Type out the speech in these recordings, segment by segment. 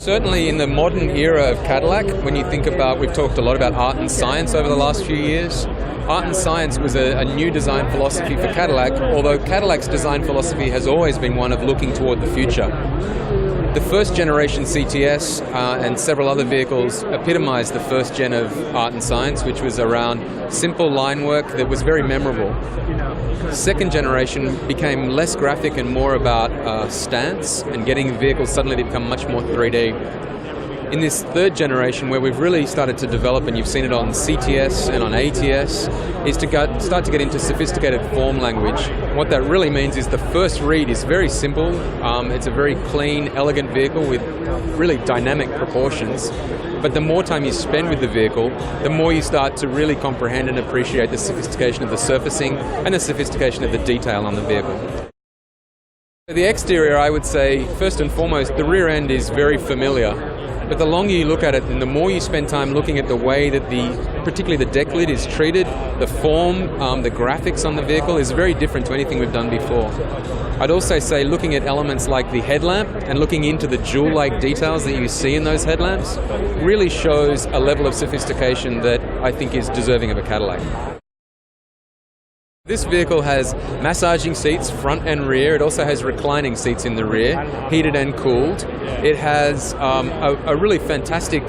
Certainly in the modern era of Cadillac, when you think about, we've talked a lot about art and science over the last few years. Art and science was a new design philosophy for Cadillac, although Cadillac's design philosophy has always been one of looking toward the future. The first generation CTS and several other vehicles epitomized the first gen of art and science, which was around simple line work that was very memorable. Second generation became less graphic and more about stance and getting vehicles suddenly to become much more 3D. In this third generation, where we've really started to develop, and you've seen it on CTS and on ATS, is to start to get into sophisticated form language. What that really means is the first read is very simple. It's a very clean, elegant vehicle with really dynamic proportions. But the more time you spend with the vehicle, the more you start to really comprehend and appreciate the sophistication of the surfacing and the sophistication of the detail on the vehicle. The exterior, I would say, first and foremost, the rear end is very familiar. But the longer you look at it and the more you spend time looking at the way that particularly the deck lid is treated, the form, the graphics on the vehicle is very different to anything we've done before. I'd also say looking at elements like the headlamp and looking into the jewel-like details that you see in those headlamps really shows a level of sophistication that I think is deserving of a Cadillac. This vehicle has massaging seats front and rear. It also has reclining seats in the rear, heated and cooled. It has a really fantastic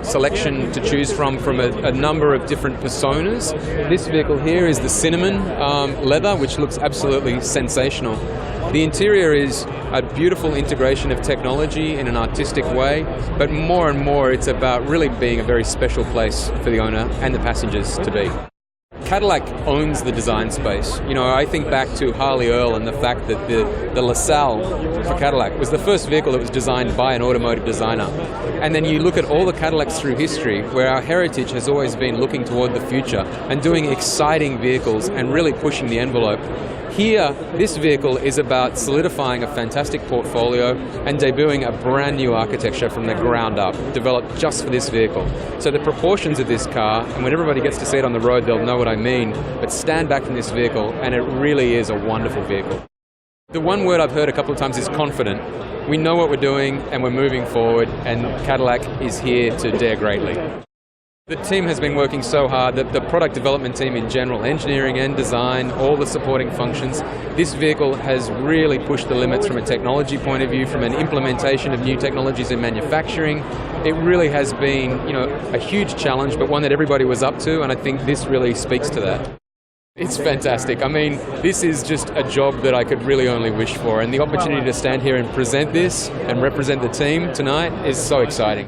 selection to choose from a number of different personas. This vehicle here is the cinnamon leather, which looks absolutely sensational. The interior is a beautiful integration of technology in an artistic way, but more and more it's about really being a very special place for the owner and the passengers to be. Cadillac owns the design space. You know, I think back to Harley Earl and the fact that the LaSalle for Cadillac was the first vehicle that was designed by an automotive designer. And then you look at all the Cadillacs through history, where our heritage has always been looking toward the future and doing exciting vehicles and really pushing the envelope. Here, this vehicle is about solidifying a fantastic portfolio and debuting a brand new architecture from the ground up, developed just for this vehicle. So the proportions of this car, and when everybody gets to see it on the road, they'll know what I mean, but stand back from this vehicle and it really is a wonderful vehicle. The one word I've heard a couple of times is confident. We know what we're doing and we're moving forward, and Cadillac is here to dare greatly. The team has been working so hard, that the product development team in general, engineering and design, all the supporting functions. This vehicle has really pushed the limits from a technology point of view, from an implementation of new technologies in manufacturing. It really has been, a huge challenge, but one that everybody was up to, and I think this really speaks to that. It's fantastic. I mean, this is just a job that I could really only wish for, and the opportunity to stand here and present this and represent the team tonight is so exciting.